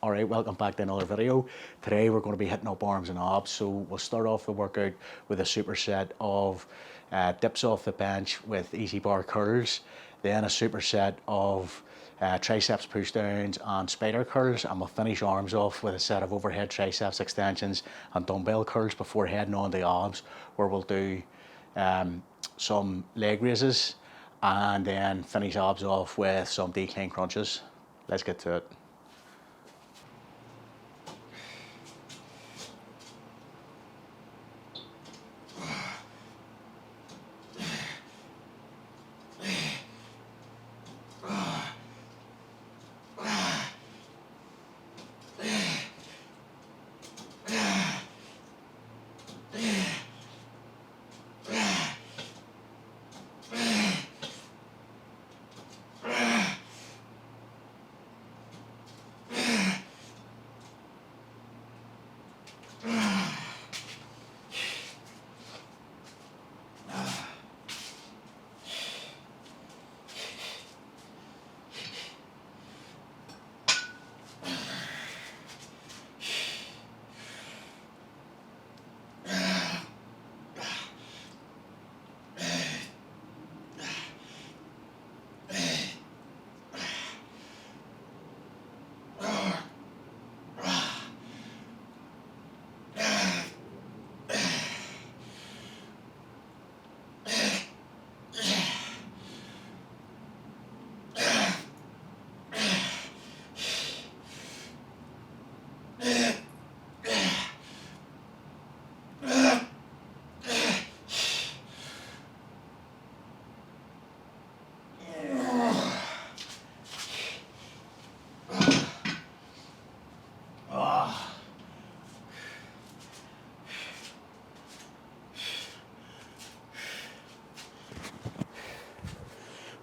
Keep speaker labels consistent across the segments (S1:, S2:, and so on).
S1: Alright, welcome back to another video. Today we're going to be hitting up arms and abs. So we'll start off the workout with a superset of dips off the bench with easy bar curls, then a superset of triceps push downs and spider curls, and we'll finish arms off with a set of overhead triceps extensions and dumbbell curls before heading on to abs, where we'll do some leg raises and then finish abs off with some decline crunches. Let's get to it.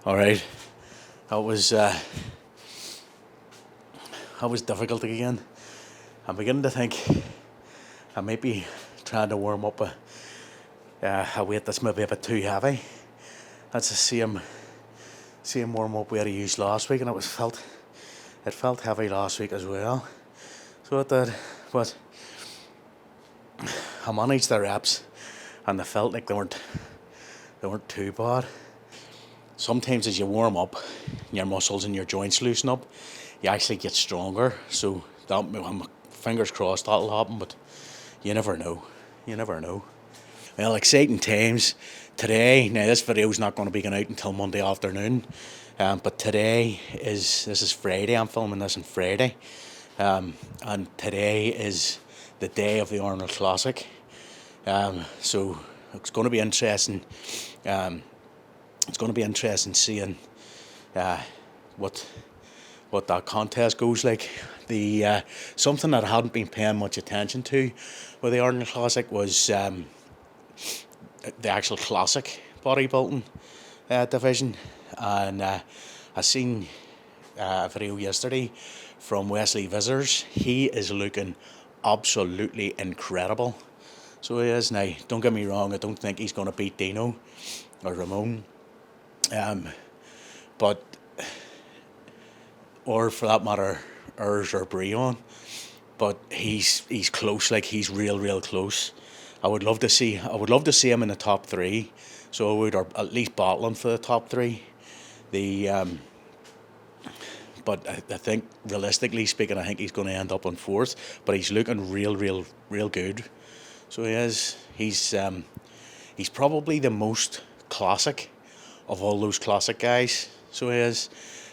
S1: Alright, that was difficult again. I'm beginning to think I might be trying to warm up a weight that's maybe a bit too heavy. That's the same warm up weight I used last week, and it felt heavy last week as well. So it did, but I managed the reps, and they felt like they weren't too bad. Sometimes as you warm up, your muscles and your joints loosen up, you actually get stronger. So fingers crossed that'll happen, but you never know. Well, exciting times today. Now this video's not going to be going out until Monday afternoon, but this is Friday. I'm filming this on Friday, and today is the day of the Arnold Classic. So it's going to be interesting. It's going to be interesting seeing what that contest goes like. The something that I hadn't been paying much attention to with the Arnold Classic was the actual classic bodybuilding division, and I seen a video yesterday from Wesley Vissers. He is looking absolutely incredible. So he is. Now, don't get me wrong, I don't think he's going to beat Dino or Ramon. Or for that matter, Urs or Breon, but he's close. Like, he's real close. I would love to see him in the top three. So I would, or at least battling for the top three. But I think, realistically speaking, I think he's going to end up on fourth. But he's looking real good. So he is. He's probably the most classic of all those classic guys. So he is,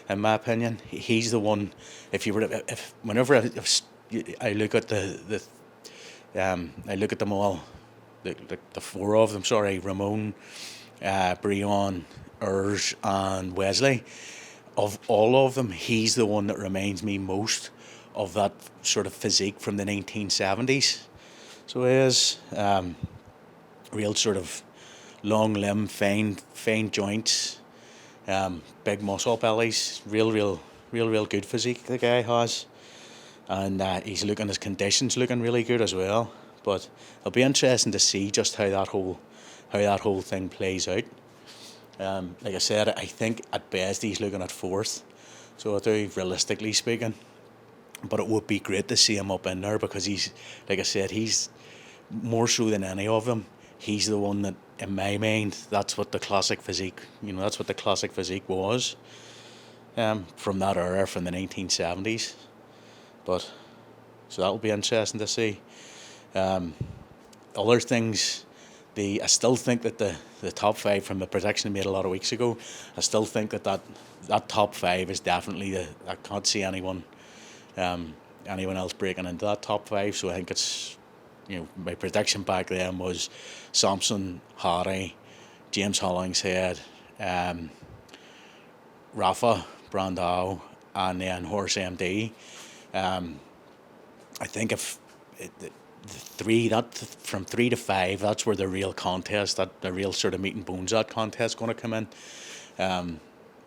S1: in my opinion. He's the one. Whenever I look at I look at them all, the four of them. Sorry, Ramon, Breon, Urs, and Wesley. Of all of them, he's the one that reminds me most of that sort of physique from the 1970s. So he is real sort of long limb, fine joints, big muscle bellies, real good physique the guy has, and his condition's looking really good as well. But it'll be interesting to see just how that whole thing plays out. Like I said, I think at best he's looking at fourth, so I do, realistically speaking. But it would be great to see him up in there because he's, like I said, he's more so than any of them. He's the one that, in my mind, that's what the classic physique, that's what the classic physique was, from that era, from the 1970s. But, so that'll be interesting to see. Other things, I still think that the top five from the prediction I made a lot of weeks ago, I still think that top five is definitely I can't see anyone else breaking into that top five. So I think it's, my prediction back then was Samson, Harry, James Hollingshead, Rafa, Brandao, and then Horse MD. I think if from 3 to 5, that's where the real contest, the real sort of meat and bones that contest is going to come in.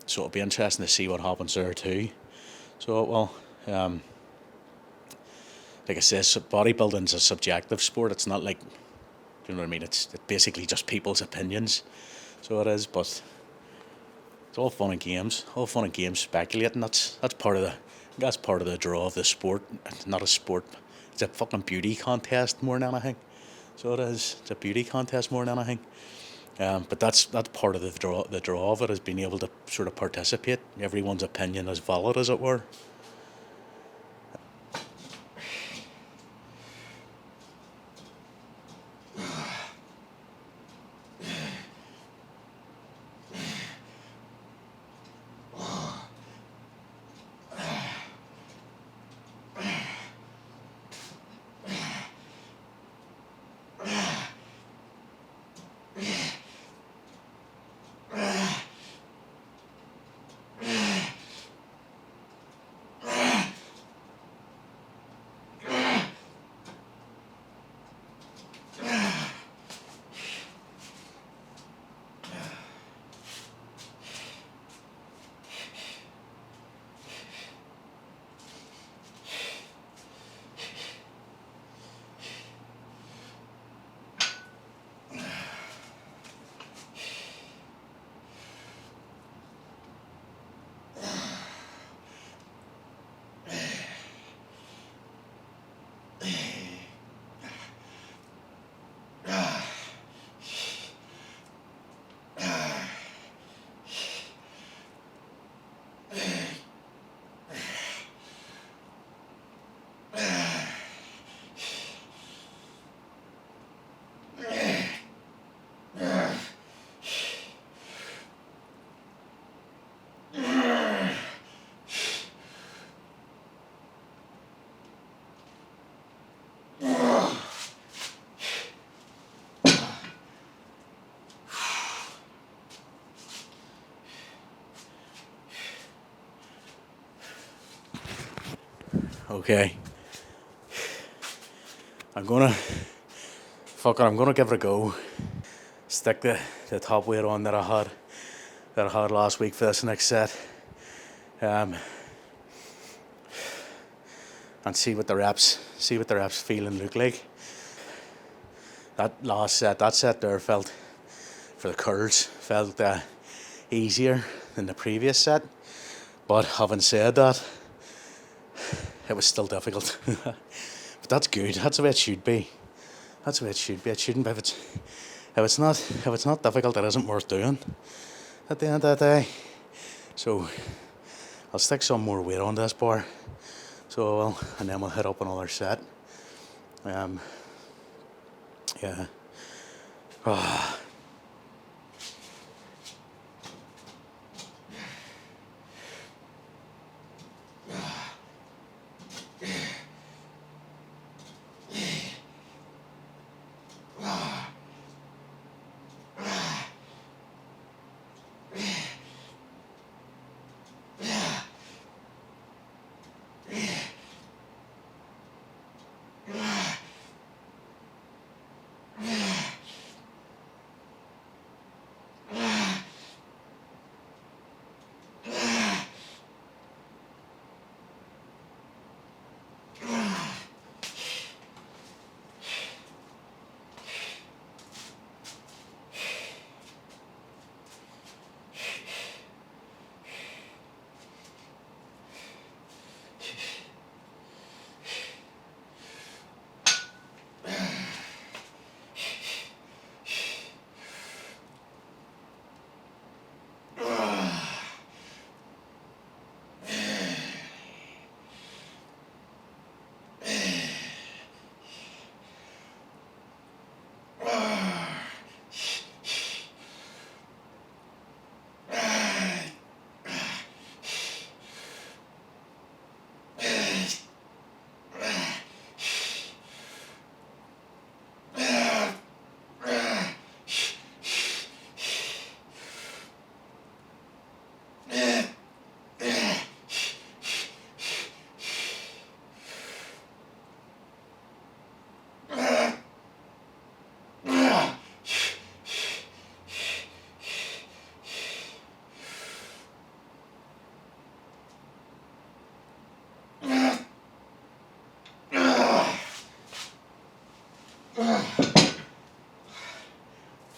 S1: So it'll be interesting to see what happens there too. So it will. Like I said, bodybuilding's a subjective sport. It's not like, you know what I mean? It's basically just people's opinions. So it is, but it's all fun and games. All fun and games speculating. That's part of the draw of the sport. It's not a sport. It's a fucking beauty contest more than anything. So it is. It's a beauty contest more than anything. But that's part of the draw of it, is being able to sort of participate. Everyone's opinion is valid, as it were. Okay. I'm gonna give it a go. Stick the top weight on that I had last week for this next set. And see what the reps feel and look like. That set there felt, for the curls, felt easier than the previous set. But having said that, it was still difficult. But that's good. That's the way it should be. It shouldn't be. If it's not difficult, it isn't worth doing at the end of the day. So I'll stick some more weight on this bar. So I will, and then we'll hit up another set. Yeah.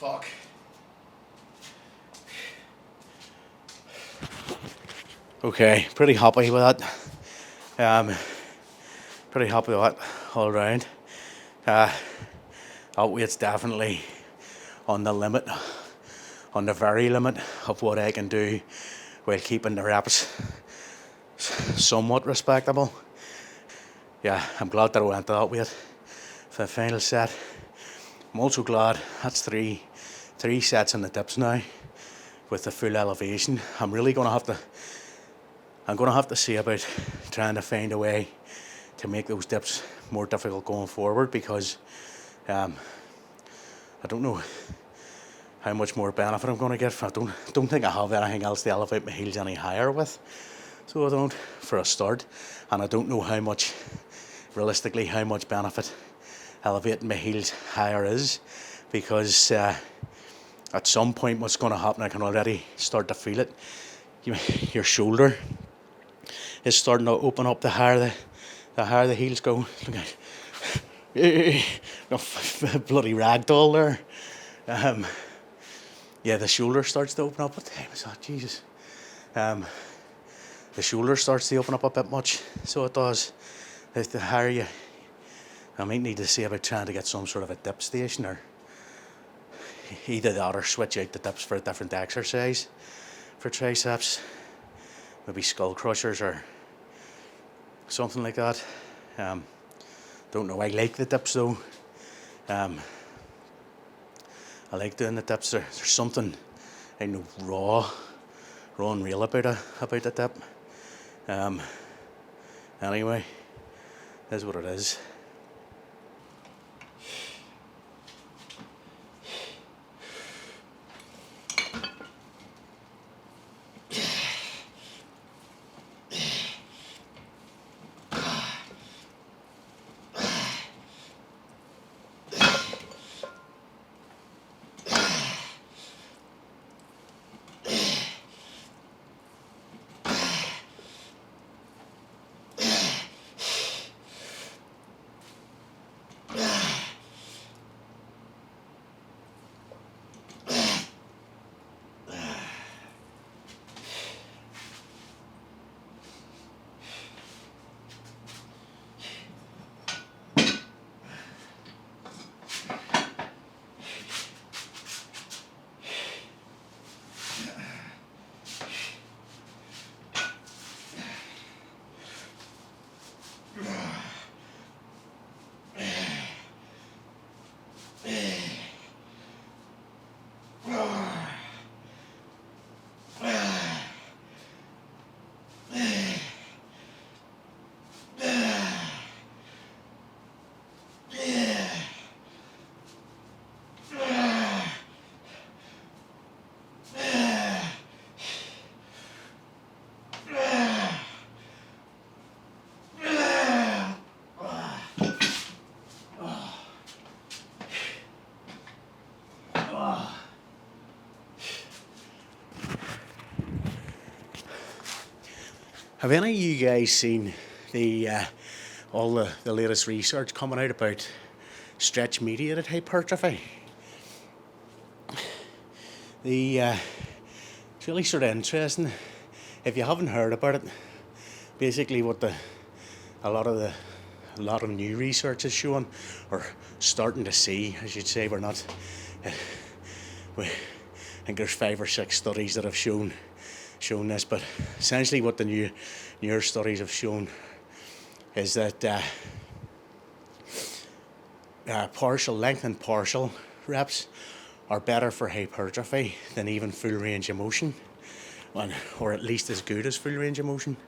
S1: fuck. Okay, pretty happy with that. Pretty happy with that all round. That weight's definitely on the limit, on the very limit of what I can do while keeping the reps somewhat respectable. Yeah, I'm glad that I went to that weight for the final set. I'm also glad that's three sets in the dips now with the full elevation. I'm gonna have to see about trying to find a way to make those dips more difficult going forward, because I don't know how much more benefit I'm gonna get. I don't think I have anything else to elevate my heels any higher with, so I don't, for a start. And I don't know realistically how much benefit elevating my heels higher is, because at some point what's going to happen, I can already start to feel it. Your shoulder is starting to open up the higher the heels go. Look at bloody ragdoll there. Yeah, the shoulder starts to open up. What the time is that? Jesus. The shoulder starts to open up a bit much, so it does. The higher you, I might need to see about trying to get some sort of a dip station, or either that or switch out the dips for a different exercise for triceps, maybe skull crushers or something like that. Don't know, I like the dips though. I like doing the dips. There's something, I know, raw and real about the dip. Anyway, that's what it is. Have any of you guys seen all the latest research coming out about stretch mediated hypertrophy? It's really sort of interesting. If you haven't heard about it, basically what a lot of new research is showing, or starting to see, I should say. I think there's 5 or 6 studies that have shown this, but essentially what the newer studies have shown is that partial length and partial reps are better for hypertrophy than even full range of motion, or at least as good as full range of motion.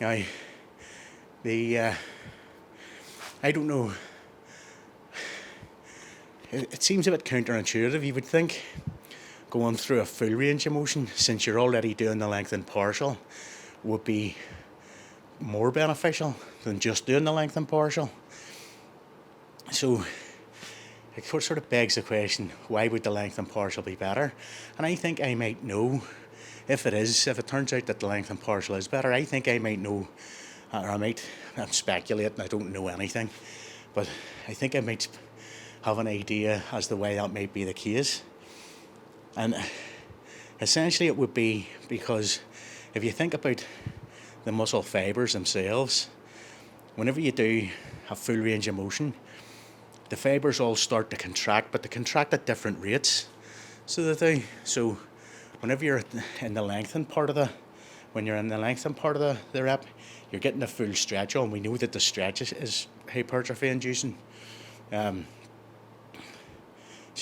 S1: Now, I don't know, it seems a bit counterintuitive, you would think, going through a full range of motion, since you're already doing the length and partial, would be more beneficial than just doing the length and partial. So it sort of begs the question, why would the length and partial be better? And I think I might know, if it turns out that the length and partial is better, I think I might know, or I'm speculating, I don't know anything, but I think I might have an idea as to why that might be the case. And essentially it would be because if you think about the muscle fibres themselves, whenever you do a full range of motion, the fibres all start to contract, but they contract at different rates. So they do. So whenever you're in the lengthened part of the rep, you're getting a full stretch on. We know that the stretch is hypertrophy inducing. So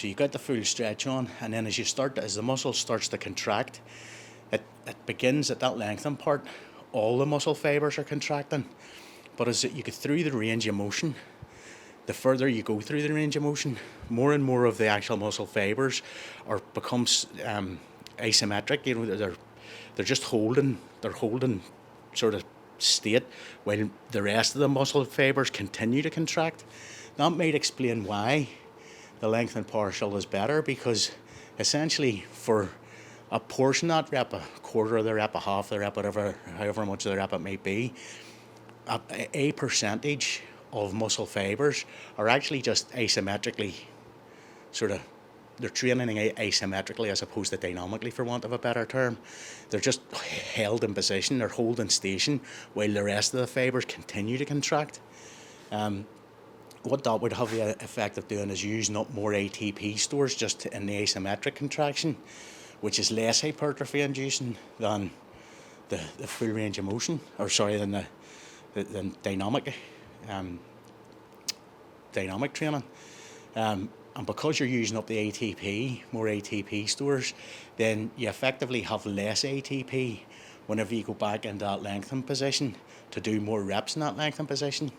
S1: you get the full stretch on, and then as the muscle starts to contract, it begins at that lengthened part. All the muscle fibres are contracting, but as you get through the range of motion, the further you go through the range of motion, more and more of the actual muscle fibres becomes asymmetric. You know, they're just holding sort of state while the rest of the muscle fibres continue to contract. That might explain why the lengthened partial is better, because essentially for a portion of that rep, a quarter of the rep, a half the rep, however much of the rep it might be, a percentage of muscle fibres are actually just asymmetrically they're training asymmetrically as opposed to dynamically, for want of a better term. They're just held in position, they're holding station while the rest of the fibres continue to contract. What that would have the effect of doing is using up more ATP stores just in the asymmetric contraction, which is less hypertrophy inducing than the full range of motion, than dynamic training. And because you're using up the more ATP stores, then you effectively have less ATP whenever you go back into that lengthened position to do more reps in that lengthened position.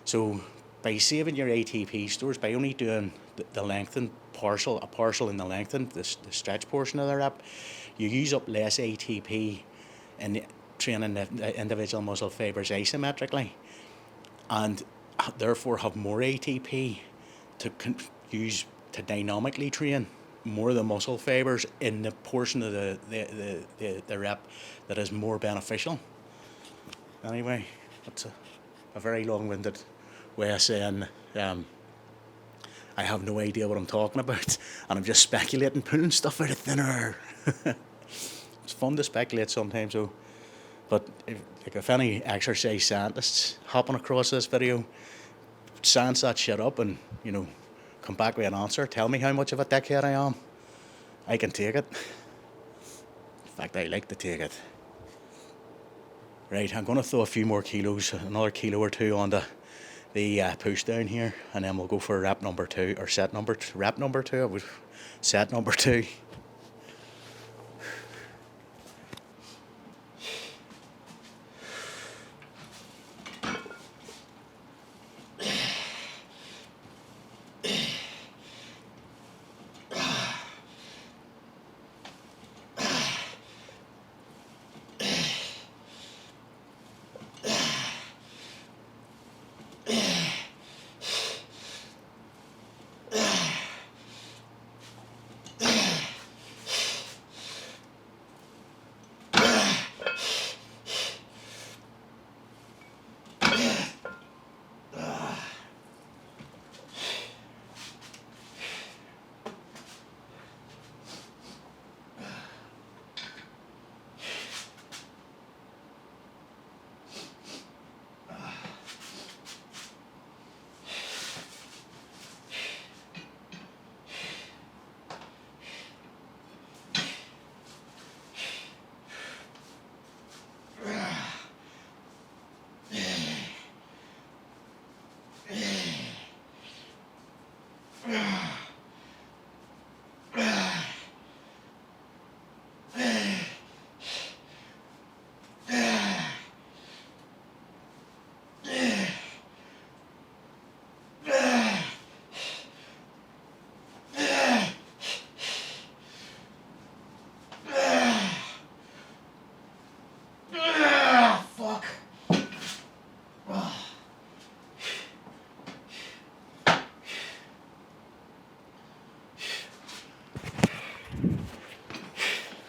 S1: So by saving your ATP stores, by only doing the lengthened partial in the lengthened, the stretch portion of the rep, you use up less ATP in training the individual muscle fibres asymmetrically, and therefore have more ATP to use to dynamically train more of the muscle fibres in the portion of the rep that is more beneficial. Anyway, that's a very long-winded way of saying I have no idea what I'm talking about, and I'm just speculating, pulling stuff out of thin air. It's fun to speculate sometimes, though. But if any exercise scientists happen across this video, science that shit up and, come back with an answer, tell me how much of a dickhead I am. I can take it. In fact, I like to take it. Right, I'm going to throw a few more kilos, another kilo or two onto the push down here, and then we'll go for rep number 2, or set number 2.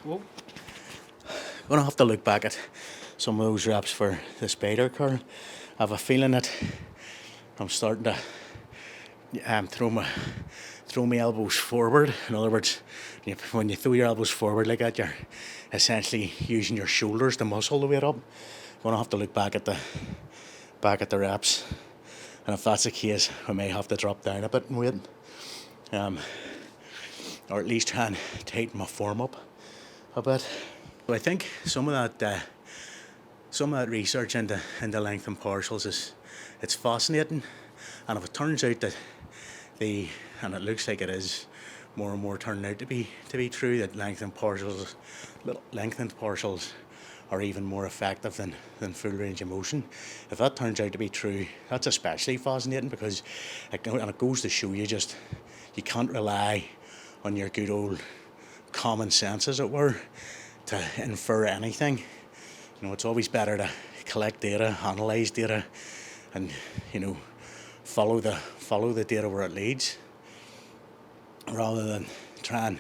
S1: Whoa. I'm going to have to look back at some of those reps for the spider curl. I have a feeling that I'm starting to throw my elbows forward. In other words, when you throw your elbows forward like that, you're essentially using your shoulders to muscle the weight up. You're going to have to look back at the reps, and if that's the case, I may have to drop down a bit in weight, or at least try and tighten my form up a bit. So I think some of that research into lengthened partials it's fascinating, and if it turns out that and it looks like it is more and more turning out to be true, that lengthened partials are even more effective than full range of motion. If that turns out to be true, that's especially fascinating, because it goes to show you just you can't rely on your good old common sense, as it were, to infer anything. It's always better to collect data, analyse data, and follow the data where it leads, rather than try and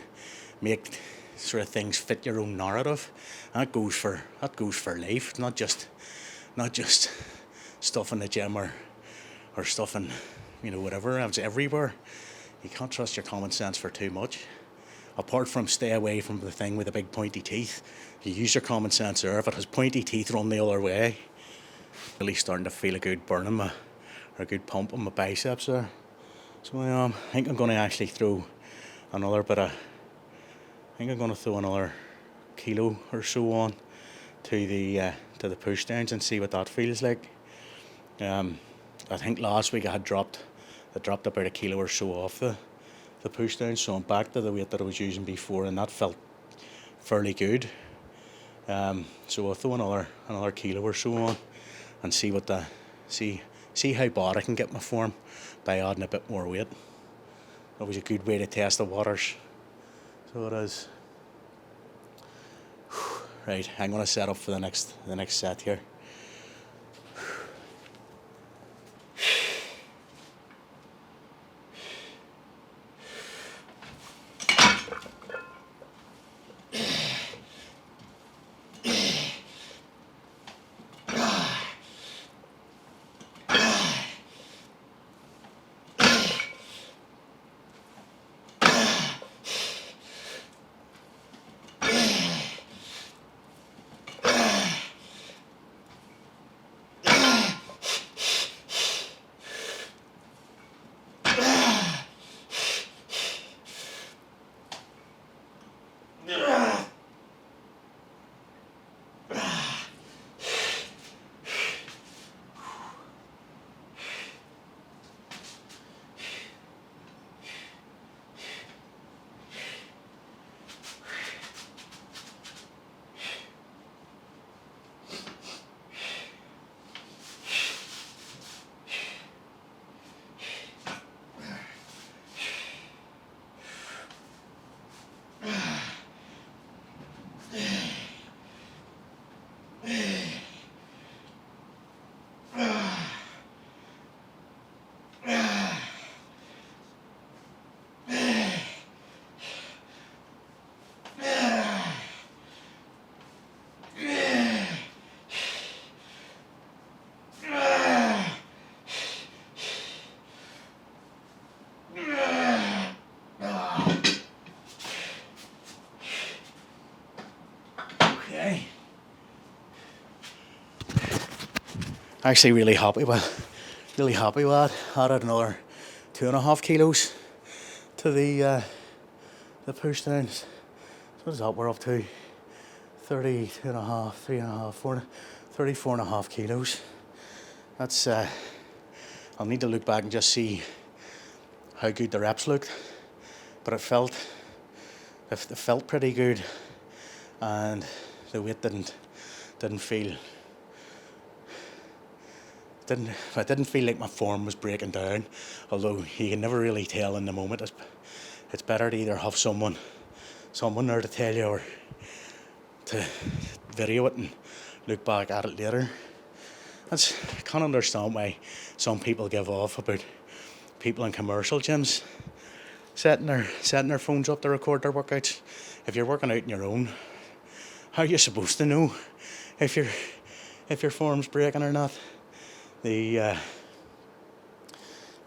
S1: make sort of things fit your own narrative. That goes for life, not just stuff in the gym or stuff in whatever else. Everywhere, you can't trust your common sense for too much. Apart from stay away from the thing with the big pointy teeth. You use your common sense there. If it has pointy teeth, run the other way. Really starting to feel a good burn or a good pump on my biceps there. So I think I'm going to actually throw another kilo or so on to the push downs and see what that feels like. I think last week I dropped about a kilo or so off the push down, so I'm back to the weight that I was using before, and that felt fairly good. So I'll throw another kilo or so on and see how bad I can get my form by adding a bit more weight. That was a good way to test the waters. So it is. Right, I'm going to set up for the next set here. Actually really happy with that. Added another 2.5 kilos to the push downs. So what is that? We're up to 32.5, 3.5, 4, 34.5 kilos. That's I'll need to look back and just see how good the reps looked, but it felt pretty good, and the weight didn't feel. I didn't feel like my form was breaking down, although you can never really tell in the moment. It's better to either have someone there to tell you, or to video it and look back at it later. I can't understand why some people give off about people in commercial gyms setting their phones up to record their workouts. If you're working out on your own, how are you supposed to know if your form's breaking or not?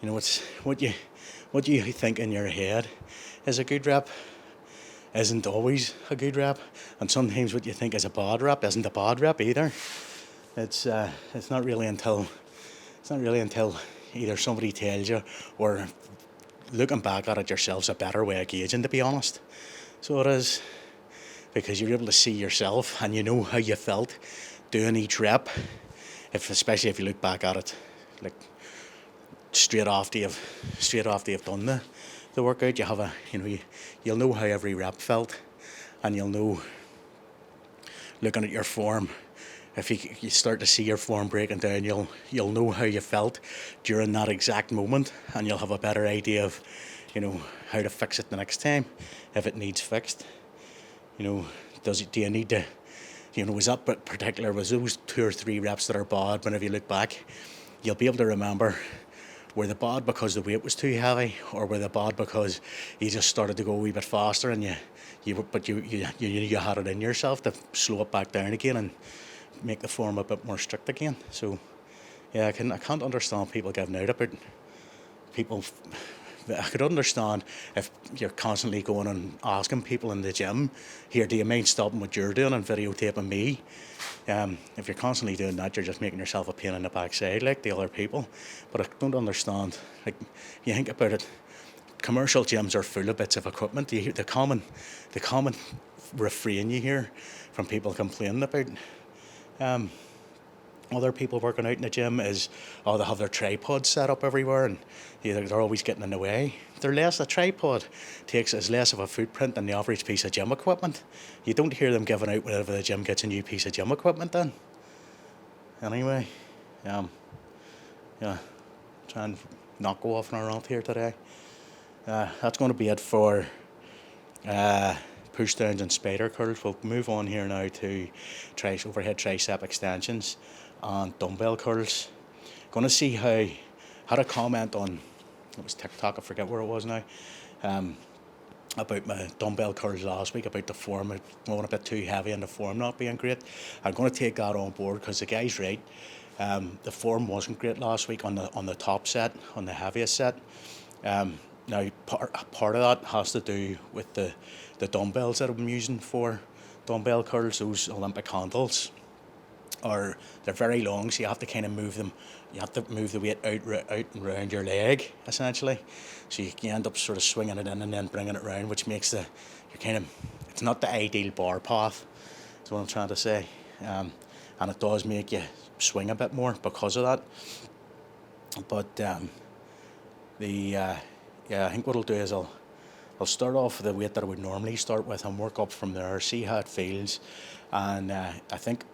S1: You know, it's what you think in your head is a good rep isn't always a good rep, and sometimes what you think is a bad rep isn't a bad rep either. It's not really until either somebody tells you, or looking back at it yourself's a better way of gauging, to be honest. So it is, because you're able to see yourself and you know how you felt doing each rep. Especially if you look back at it, like straight after you've done the workout, you'll know how every rep felt, and you'll know, looking at your form, if you start to see your form breaking down, you'll know how you felt during that exact moment, and you'll have a better idea of, how to fix it the next time if it needs fixed. Do you need to, was that particular, was those 2 or 3 reps that are bad? Whenever you look back, you'll be able to remember, were they bad because the weight was too heavy, or were they bad because you just started to go a wee bit faster and you had it in yourself to slow it back down again and make the form a bit more strict again. So yeah, I can't understand people giving out about people. I could understand if you're constantly going and asking people in the gym, here, do you mind stopping what you're doing and videotaping me? If you're constantly doing that, you're just making yourself a pain in the backside like the other people. But I don't understand, like, you think about it, commercial gyms are full of bits of equipment. The common refrain you hear from people complaining about other people working out in the gym is, they have their tripods set up everywhere and they're always getting in the way. A tripod is less of a footprint than the average piece of gym equipment. You don't hear them giving out whenever the gym gets a new piece of gym equipment then. Anyway, try and not go off on a rant here today. That's going to be it for push downs and spider curls. We'll move on here now to overhead tricep extensions and dumbbell curls. Going to see how, had a comment on, it was TikTok, I forget where it was now, about my dumbbell curls last week, about the form going a bit too heavy and the form not being great. I'm going to take that on board because the guy's right. The form wasn't great last week on the top set, on the heaviest set. Now part of that has to do with the dumbbells that I'm using for dumbbell curls. Those Olympic handles they're very long, so you have to kind of move them. You have to move the weight out and round your leg, essentially. So you end up sort of swinging it in and then bringing it round, which makes it's not the ideal bar path, is what I'm trying to say. And it does make you swing a bit more because of that. But I think what I'll do is I'll start off with the weight that I would normally start with and work up from there, see how it feels. And I think,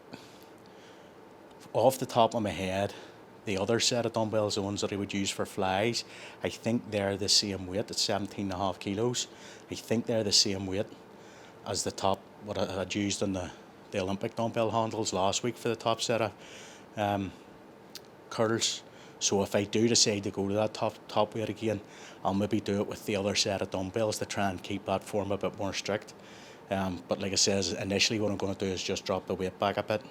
S1: off the top of my head, the other set of dumbbells, the ones that I would use for flies, I think they're the same weight. It's 17.5 kilos. I think they're the same weight as the top, what I had used on the Olympic dumbbell handles last week for the top set of curls. So if I do decide to go to that top weight again, I'll maybe do it with the other set of dumbbells to try and keep that form a bit more strict. But like I said, initially what I'm going to do is just drop the weight back a bit.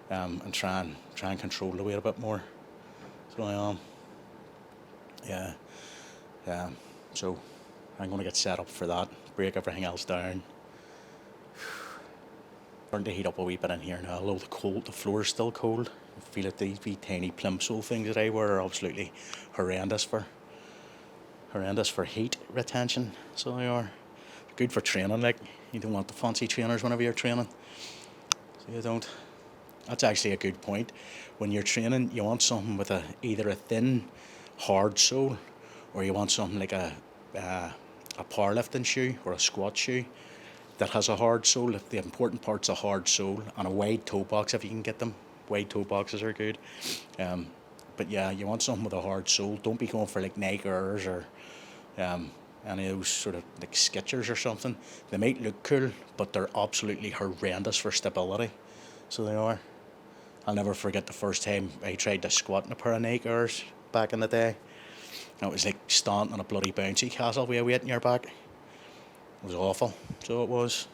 S1: And try and control the weight a bit more. So I am. So I'm going to get set up for that, break everything else down. Starting to heat up a wee bit in here now, although the floor is still cold. I feel like these wee tiny plimsoll things that I wear are absolutely horrendous for heat retention. So they are. Good for training, like, you don't want the fancy trainers whenever you're training. So you don't. That's actually a good point. When you're training, you want something with either a thin, hard sole, or you want something like a powerlifting shoe or a squat shoe that has a hard sole. The important part's a hard sole and a wide toe box if you can get them. Wide toe boxes are good. But yeah, you want something with a hard sole. Don't be going for like Nike Airs or any of those sort of like Skechers or something. They might look cool, but they're absolutely horrendous for stability. So they are. I'll never forget the first time I tried to squat in a pair of Nike Airs back in the day. It was like standing on a bloody bouncy castle with a weight in your back. It was awful, so it was.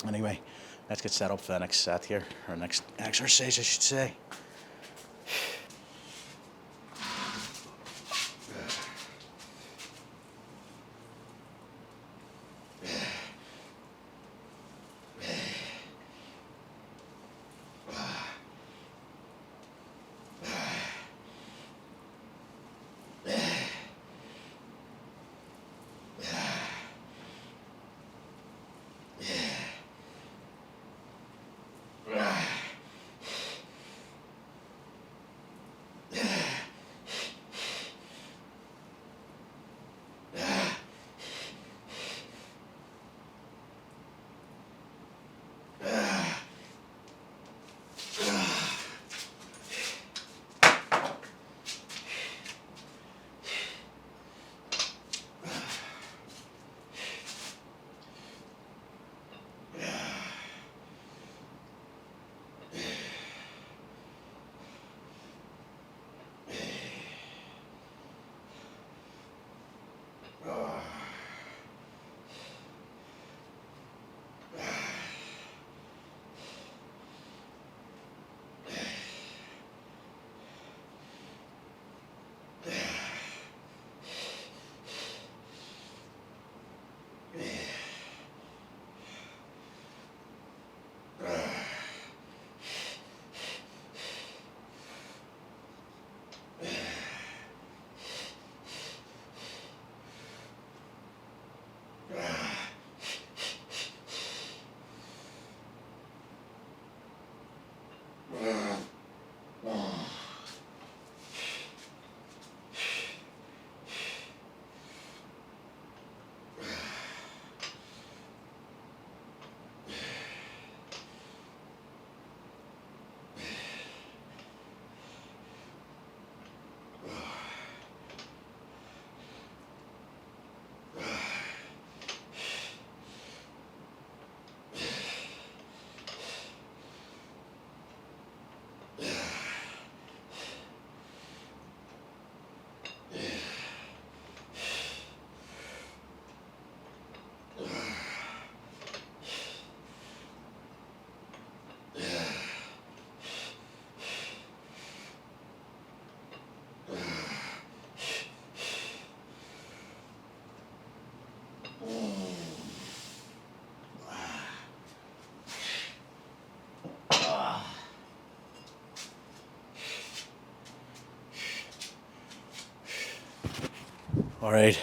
S1: Anyway, let's get set up for the next set here, or next exercise I should say. All right,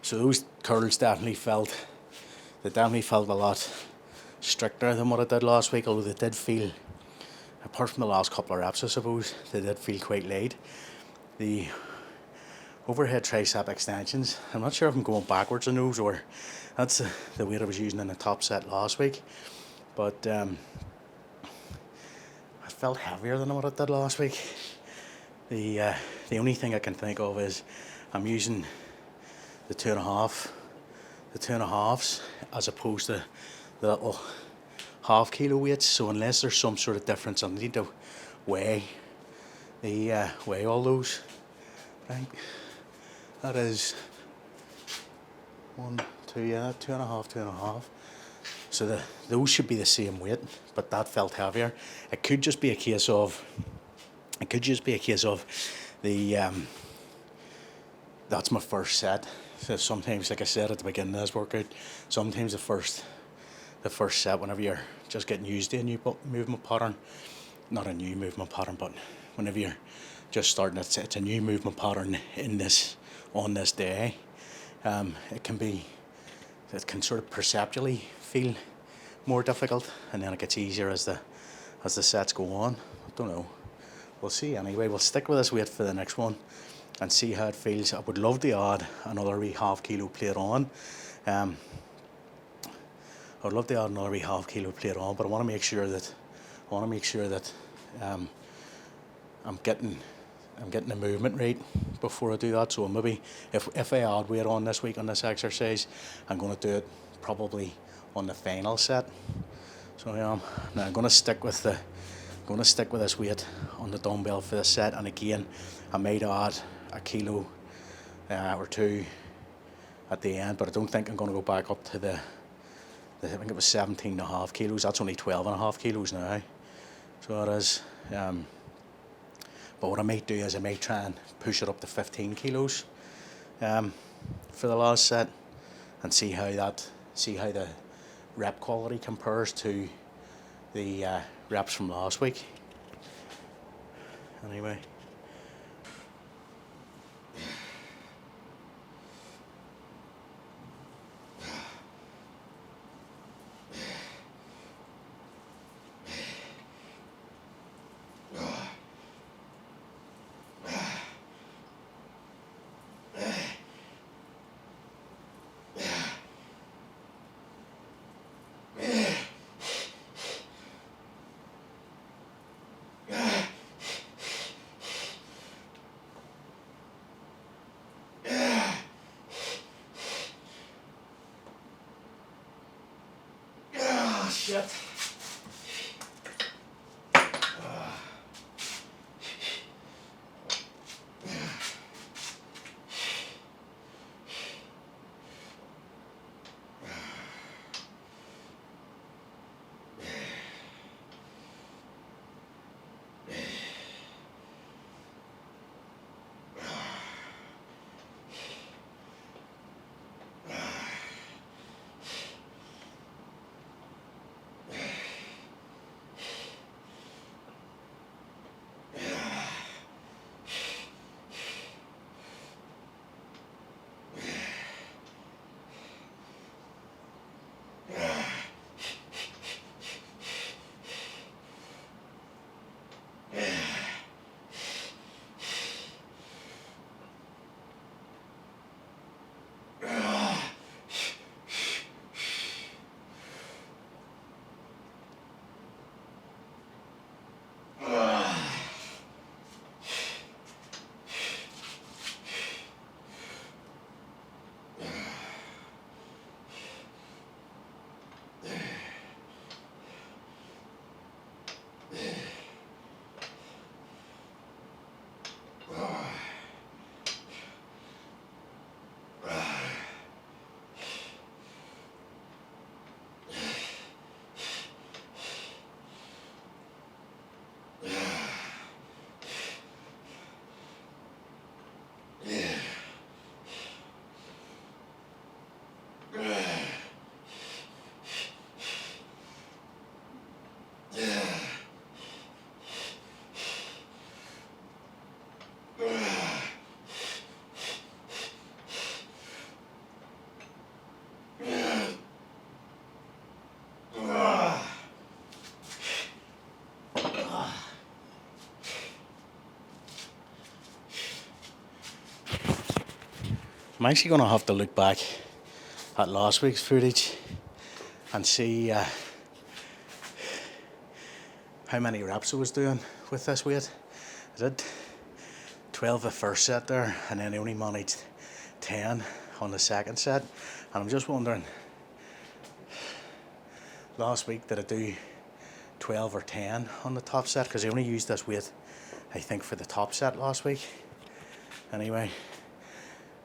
S1: so those curls definitely felt a lot stricter than what I did last week, although they did feel, apart from the last couple of reps I suppose, they did feel quite light. The overhead tricep extensions, I'm not sure if I'm going backwards in those or that's the weight I was using in the top set last week, but I felt heavier than what I did last week. The only thing I can think of is I'm using the two and a halves as opposed to the little half kilo weights. So unless there's some sort of difference, I need to weigh all those. I think that is 1, 2, yeah, two and a half. So those should be the same weight, but that felt heavier. It could just be a case of the that's my first set. So sometimes, like I said at the beginning of this workout, sometimes the first set, whenever you're just getting used to a new movement pattern, not a new movement pattern, but whenever you're just starting, it's a new movement pattern on this day. It can sort of perceptually feel more difficult, and then it gets easier as the sets go on. I don't know. We'll see anyway. We'll stick with this weight for the next one and see how it feels. I would love to add another wee half kilo plate on. I would love to add another wee half kilo plate on, but I want to make sure that I'm getting the movement right before I do that. So maybe if I add weight on this week on this exercise, I'm going to do it probably on the final set. So now I'm going to stick with this weight on the dumbbell for this set, and again I might add a kilo or two at the end, but I don't think I'm going to go back up to I think it was 17.5 kilos. That's only 12.5 kilos now, so it is. But what I might do is I might try and push it up to 15 kilos for the last set, and see how the rep quality compares to the reps from last week. Anyway. Shit. I'm actually going to have to look back at last week's footage and see how many reps I was doing with this weight. I did 12 the first set there, and then I only managed 10 on the second set. And I'm just wondering, last week did I do 12 or 10 on the top set? Because I only used this weight, I think, for the top set last week. Anyway,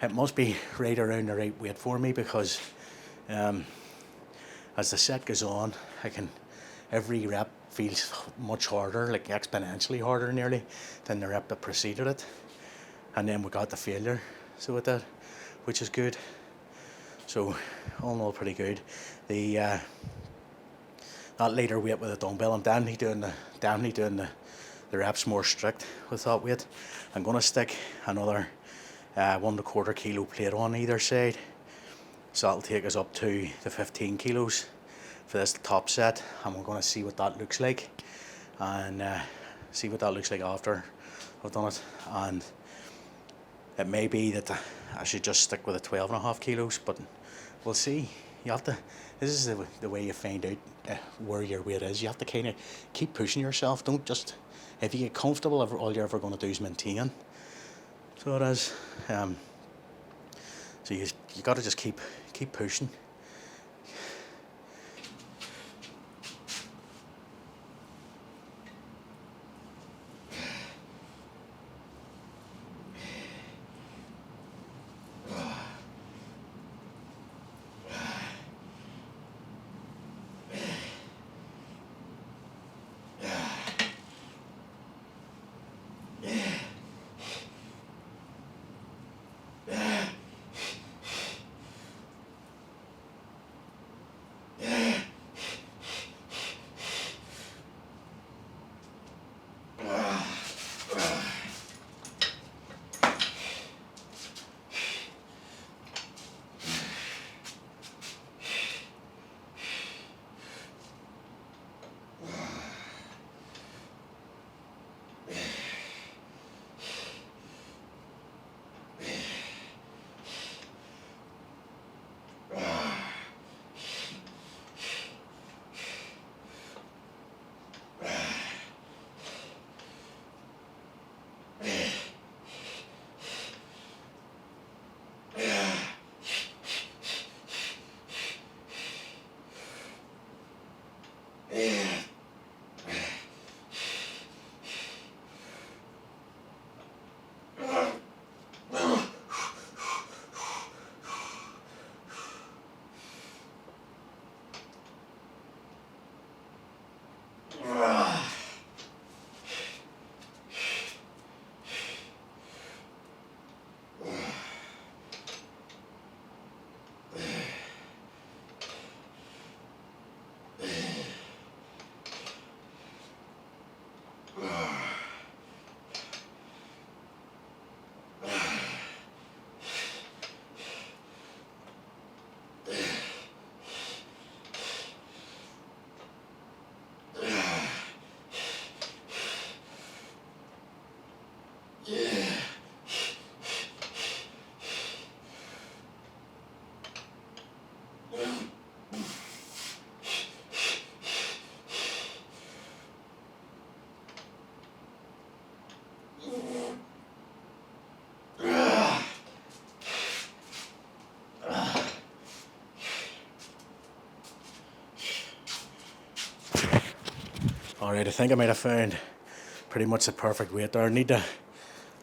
S1: it must be right around the right weight for me, because as the set goes on, every rep feels much harder, like exponentially harder nearly, than the rep that preceded it. And then we got the failure, so with that, which is good. So all in all, pretty good. That later weight with the dumbbell, I'm definitely doing the reps more strict with that weight. I'm going to stick another 1 1/4 kilo plate on either side, so that'll take us up to the 15 kilos for this top set, and we're going to see what that looks like, and see what that looks like after I've done it. And it may be that I should just stick with the 12.5 kilos, but we'll see. You have to. This is the way you find out where your weight is. You have to kind of keep pushing yourself. Don't just, if you get comfortable, all you're ever going to do is maintain. So it is. So you got to just keep pushing. Alright, I think I might have found pretty much the perfect weight there. I need to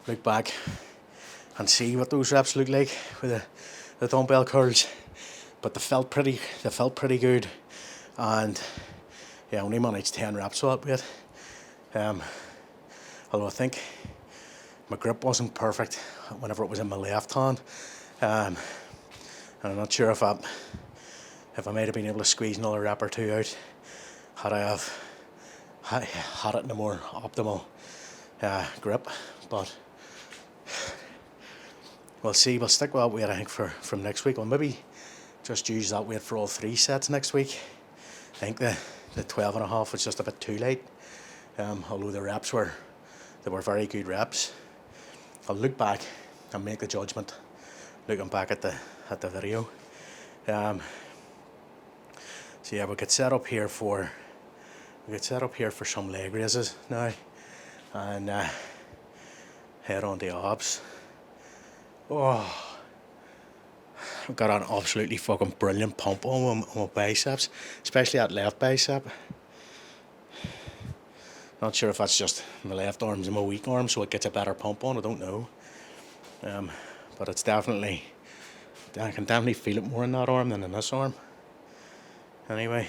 S1: look back and see what those reps look like with the dumbbell curls. But they felt pretty good, and yeah, I only managed 10 reps with that weight. Although I think my grip wasn't perfect whenever it was in my left hand, and I'm not sure if I might have been able to squeeze another rep or two out had I have had it in a more optimal grip. But we'll see. We'll stick with that weight, I think, from next week. We'll maybe just use that weight for all 3 sets next week. I think the 12.5 was just a bit too light, although the reps were very good reps. I'll look back and make the judgment looking back at the video. So yeah, we get set up here for some leg raises now, and head on the abs. Oh, I've got an absolutely fucking brilliant pump on my biceps, especially that left bicep. Not sure if that's just my left arm's and my weak arm, so it gets a better pump on. I don't know, but it's definitely, I can definitely feel it more in that arm than in this arm. Anyway.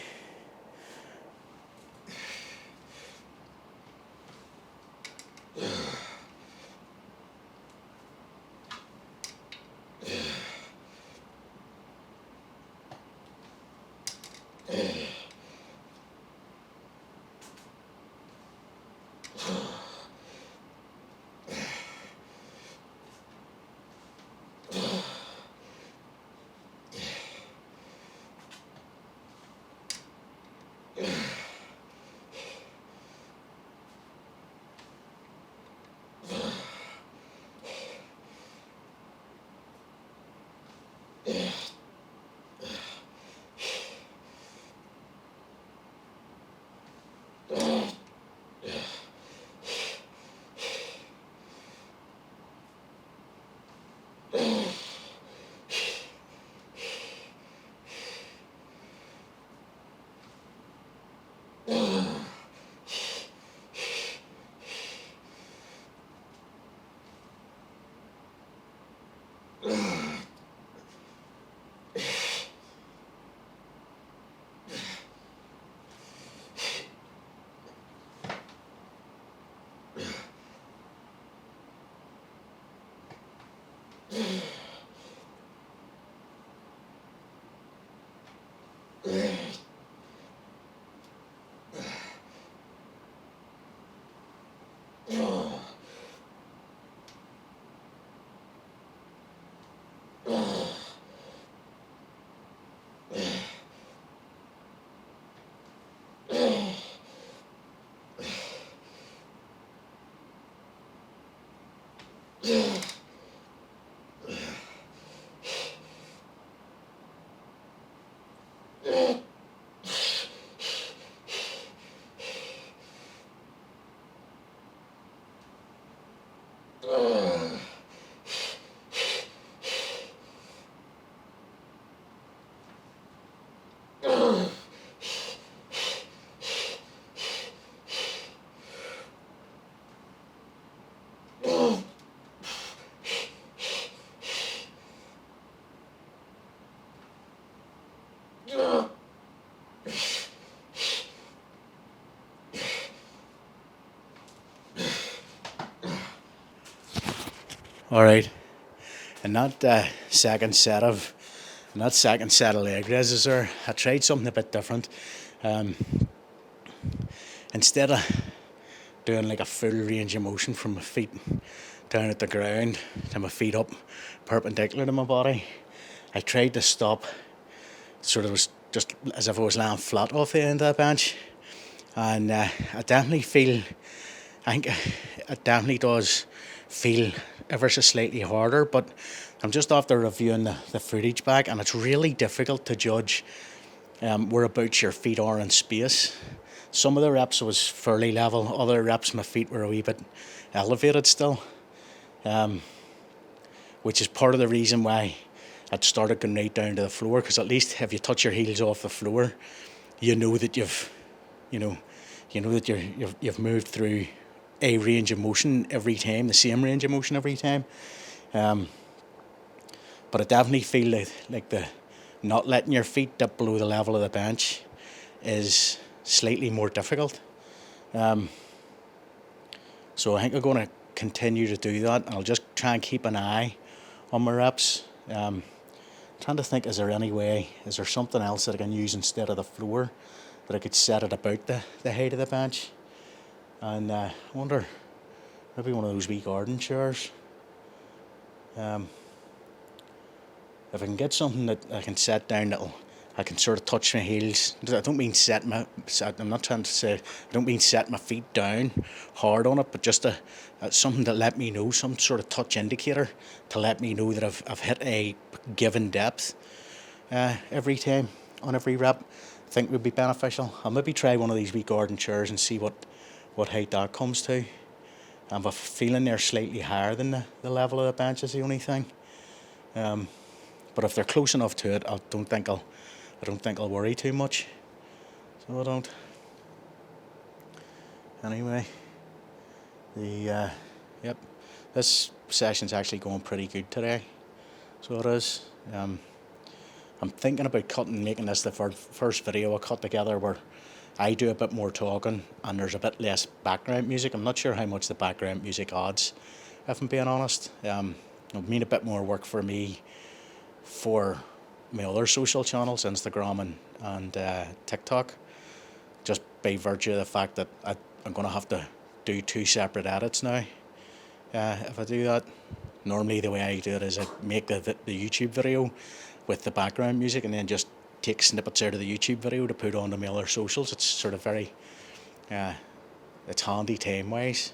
S1: All right, and that second set of leg raises there, I tried something a bit different. Instead of doing like a full range of motion from my feet down at the ground to my feet up perpendicular to my body, I tried to stop, sort of was just as if I was lying flat off the end of the bench, and I think it definitely does feel ever so slightly harder, but I'm just after reviewing the footage back, and it's really difficult to judge whereabouts your feet are in space. Some of the reps was fairly level, other reps my feet were a wee bit elevated still, which is part of the reason why I'd started going right down to the floor, because at least if you touch your heels off the floor, you know that you've moved through a range of motion every time, the same range of motion every time. But I definitely feel like the not letting your feet dip below the level of the bench is slightly more difficult. So I think I'm going to continue to do that, and I'll just try and keep an eye on my reps. Trying to think, is there something else that I can use instead of the floor that I could set it about the height of the bench? And I wonder, maybe one of those wee garden chairs. If I can get something that I can set down that'll I can sort of touch my heels. I don't mean I'm not trying to say, I don't mean set my feet down hard on it, but just something to let me know, some sort of touch indicator to let me know that I've hit a given depth every time on every rep. I think would be beneficial. I'll maybe try one of these wee garden chairs and see what height that comes to. I'm a feeling they're slightly higher than the level of the bench is the only thing. But if they're close enough to it, I don't think I'll worry too much. So I don't. Anyway, yep, this session's actually going pretty good today. So it is. I'm thinking about making this the first video I cut together where I do a bit more talking and there's a bit less background music. I'm not sure how much the background music adds, if I'm being honest. It'll mean a bit more work for me for my other social channels, Instagram and TikTok, just by virtue of the fact that I'm going to have to do 2 separate edits now. If I do that, normally the way I do it is I make the YouTube video with the background music and then just take snippets out of the YouTube video to put onto my other socials. It's sort of very, it's handy time-wise,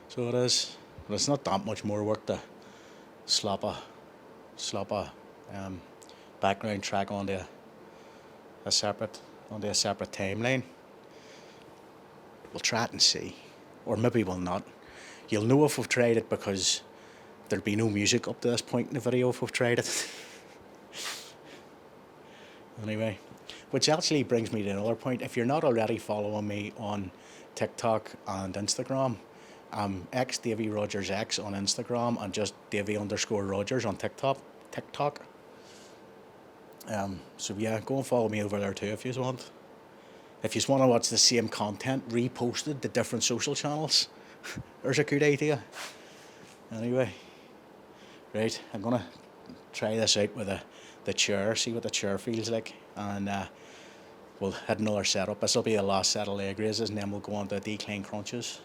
S1: so it is. But it's not that much more work to slap a background track onto a separate timeline. We'll try it and see, or maybe we'll not. You'll know if we've tried it because there'll be no music up to this point in the video if we've tried it. Anyway, which actually brings me to another point. If you're not already following me on TikTok and Instagram, I'm Davy Rogers X on Instagram and just Davy_Rogers on TikTok. So yeah, go and follow me over there too if you want. If you want to watch the same content reposted to different social channels, there's a good idea. Anyway, right, I'm gonna try this out with the chair, see what the chair feels like, and we'll hit another setup. This will be the last set of leg raises, and then we'll go on to decline crunches.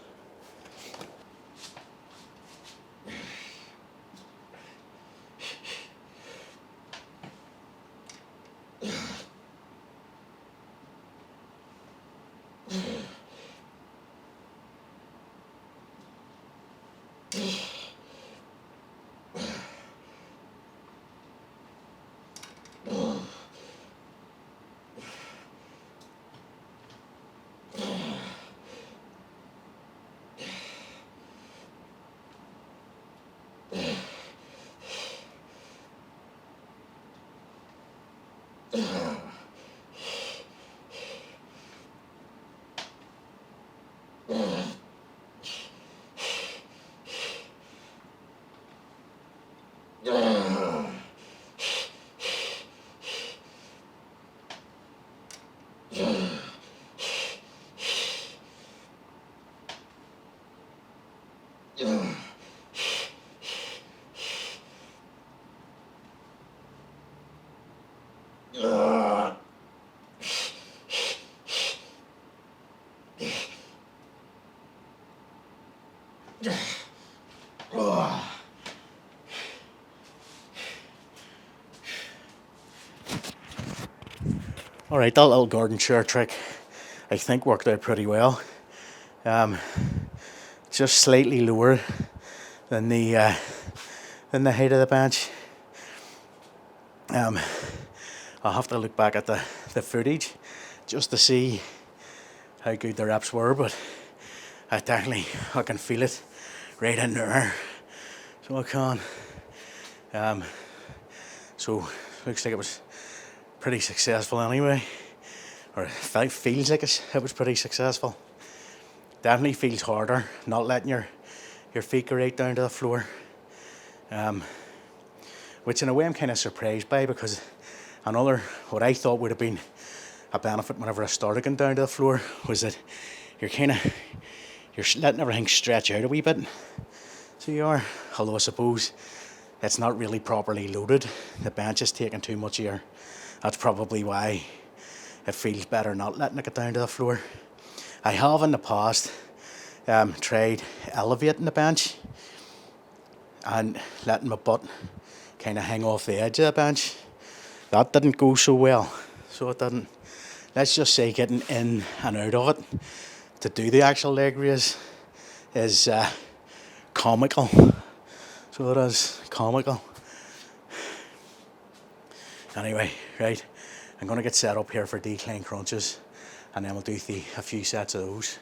S1: Alright, that little garden chair trick I think worked out pretty well. Just slightly lower than the height of the bench. I'll have to look back at the footage just to see how good the reps were, but I can feel it right in there, so I can. So looks like it was pretty successful anyway, or it feels like it was pretty successful. Definitely feels harder not letting your feet go right down to the floor, which in a way I'm kind of surprised by, because what I thought would have been a benefit whenever I started going down to the floor was that you're letting everything stretch out a wee bit. So you are, although I suppose it's not really properly loaded. The bench is taking too much air. That's probably why it feels better not letting it get down to the floor. I have in the past tried elevating the bench and letting my butt kind of hang off the edge of the bench. That didn't go so well. so it didn't. Let's just say getting in and out of it to do the actual leg raise is comical. So it is comical. Anyway, right, I'm going to get set up here for decline crunches, and then we'll do a few sets of those.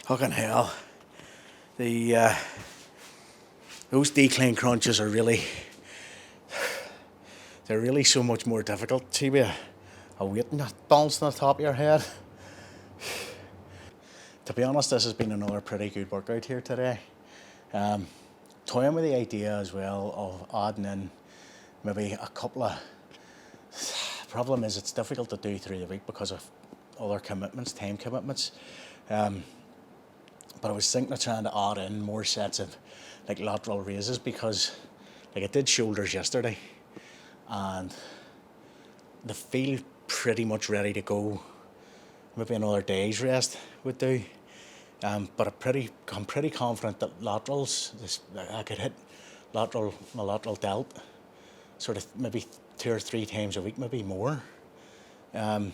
S1: Fucking hell. Those decline crunches are really so much more difficult. See with a weight balanced on the top of your head. To be honest, this has been another pretty good workout here today. Toying with the idea as well of adding in maybe a couple of... Problem is it's difficult to do through the week because of other commitments, time commitments. But I was thinking of trying to add in more sets of like lateral raises, because like I did shoulders yesterday and they feel pretty much ready to go. Maybe another day's rest would do. But I'm pretty confident that laterals, I could hit my lateral delt sort of maybe 2 or 3 times a week, maybe more, and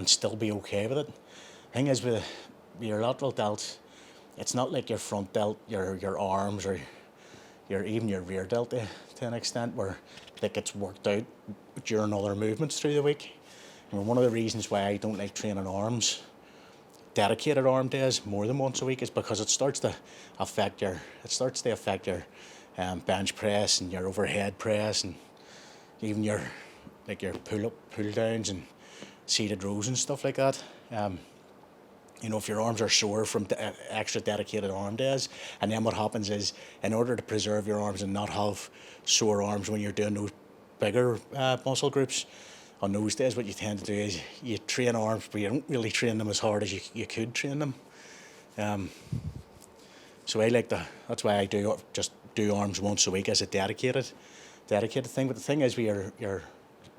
S1: still be okay with it. The thing is with your lateral delts, it's not like your front delt, your arms, or even your rear delt to an extent, where that gets worked out during other movements through the week. And one of the reasons why I don't like training arms, dedicated arm days, more than once a week, is because it starts to affect your bench press and your overhead press, and even your pull up, pull downs, and seated rows and stuff like that. If your arms are sore from extra dedicated arm days, and then what happens is, in order to preserve your arms and not have sore arms when you're doing those bigger muscle groups, on those days what you tend to do is you train arms, but you don't really train them as hard as you could train them. So that's why I just do arms once a week as a dedicated thing. But the thing is, with your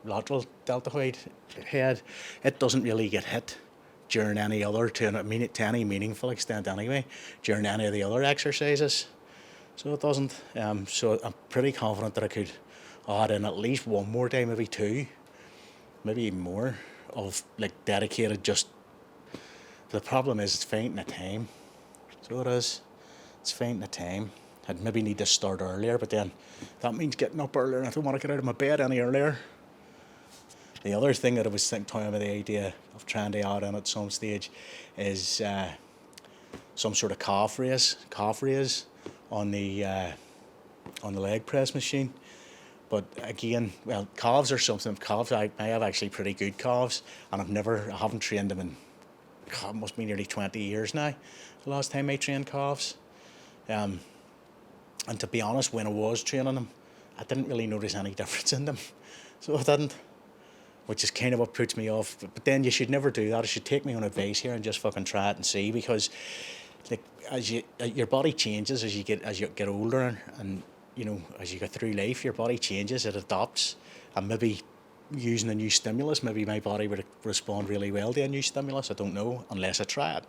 S1: lateral deltoid head, it doesn't really get hit during any other, to any meaningful extent anyway, during any of the other exercises. So it doesn't. So I'm pretty confident that I could add in at least one more day, maybe 2, maybe even more, of like dedicated. Just the problem is it's finding the time. So it is. It's finding the time. I'd maybe need to start earlier, but then that means getting up earlier and I don't want to get out of my bed any earlier. The other thing that I was toying with the idea of trying to add in at some stage is some sort of calf raise on the leg press machine. But again, well, calves are something. I have actually pretty good calves, and I haven't trained them in, it must be nearly 20 years now, the last time I trained calves. And to be honest, when I was training them, I didn't really notice any difference in them. So I didn't, which is kind of what puts me off. But then you should never do that. You should take me on advice here and just fucking try it and see, because like your body changes as you get older, and you know, as you go through life, your body changes, it adapts, and maybe using a new stimulus, maybe my body would respond really well to a new stimulus. I don't know, unless I try it.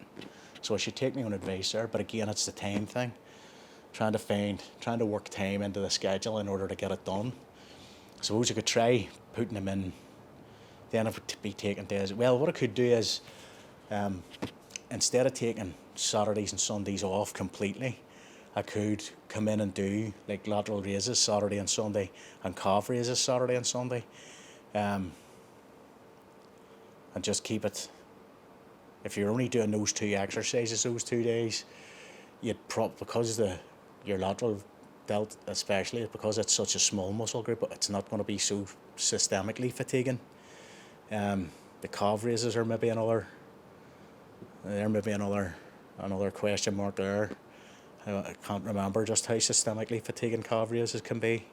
S1: So I should take me on advice there. But again, it's the time thing. Trying to work time into the schedule in order to get it done. I suppose I could try putting them in, then I would be taking days. Well, what I could do is, instead of taking Saturdays and Sundays off completely, I could come in and do like lateral raises Saturday and Sunday and calf raises Saturday and Sunday, and just keep it. If you're only doing those two exercises those 2 days, because your lateral delt especially, because it's such a small muscle group, it's not going to be so systemically fatiguing. The calf raises are maybe another question mark there. I can't remember just how systemically fatiguing calf raises can be.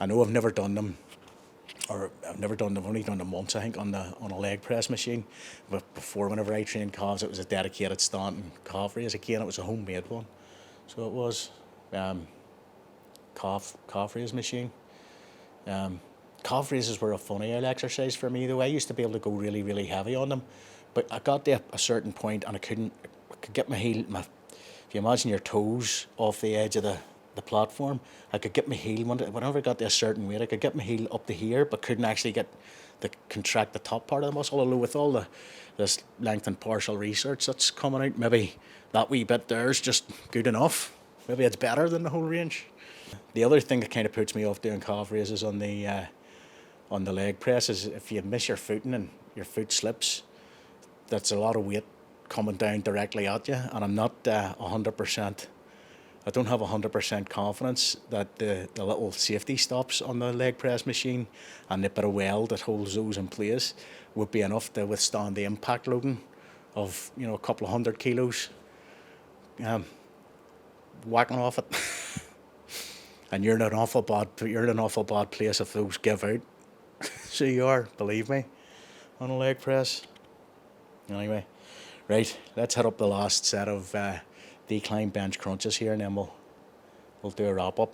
S1: I know I've never done them, I've only done them once, I think, on a leg press machine. But before, whenever I trained calves, it was a dedicated standing calf raise. Again, it was a homemade one. So it was calf raise machine. Calf raises were a funny old exercise for me, though. I used to be able to go really, really heavy on them, but I got to a certain point and I could get my heel, if you imagine your toes off the edge of the platform, I could get my heel, whenever I got to a certain weight, I could get my heel up to here, but couldn't actually contract the top part of the muscle. Although with all this length and partial research that's coming out, maybe that wee bit there is just good enough. Maybe it's better than the whole range. The other thing that kind of puts me off doing calf raises on the leg press is if you miss your footing and your foot slips, that's a lot of weight coming down directly at you, and I'm not 100%. I don't have 100% confidence that the little safety stops on the leg press machine and the bit of weld that holds those in place would be enough to withstand the impact loading of, you know, a couple of 100 kilos whacking off it. And you're in an awful bad place if those give out. So you are, believe me, on a leg press. Anyway, right, let's hit up the last set of decline bench crunches here, and then we'll do a wrap up.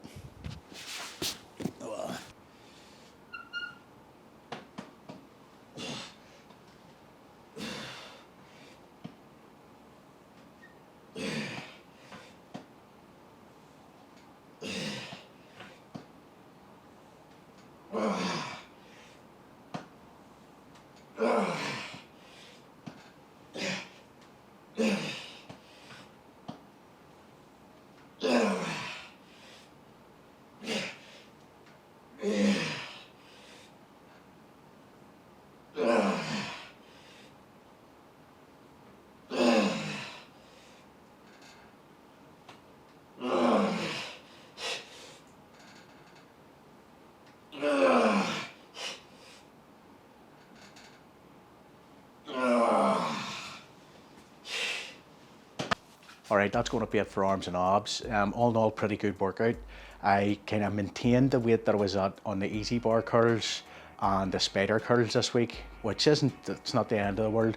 S1: All right, that's going to be it for arms and abs. All in all, pretty good workout. I kind of maintained the weight that I was at on the easy bar curls and the spider curls this week, which it's not the end of the world.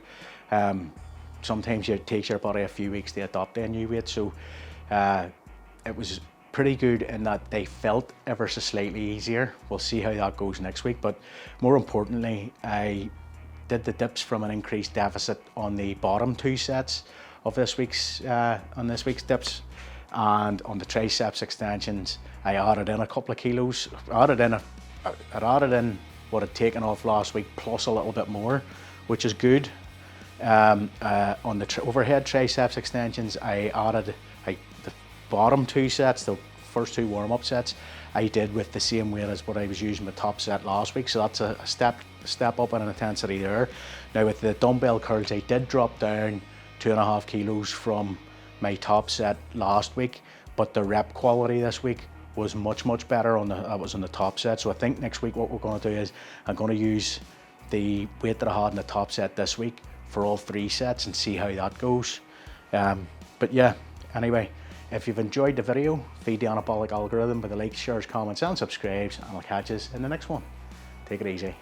S1: Sometimes it takes your body a few weeks to adopt a new weight, so it was pretty good in that they felt ever so slightly easier. We'll see how that goes next week, but more importantly, I did the dips from an increased deficit on the bottom two sets of this week's dips, and on the triceps extensions I added in a couple of kilos. I added in what I'd taken off last week plus a little bit more, which is good. On the overhead triceps extensions, I bottom 2 sets, the first 2 warm-up sets, I did with the same weight as what I was using with top set last week. So that's a step up in intensity there. Now with the dumbbell curls, I did drop down 2.5 kilos from my top set last week, but the rep quality this week was much better on the top set. So I think next week what we're going to do is I'm going to use the weight that I had in the top set this week for all 3 sets and see how that goes. But yeah, anyway, if you've enjoyed the video, feed the anabolic algorithm with the likes, shares, comments and subscribes, and I'll catch you in the next one. Take it easy.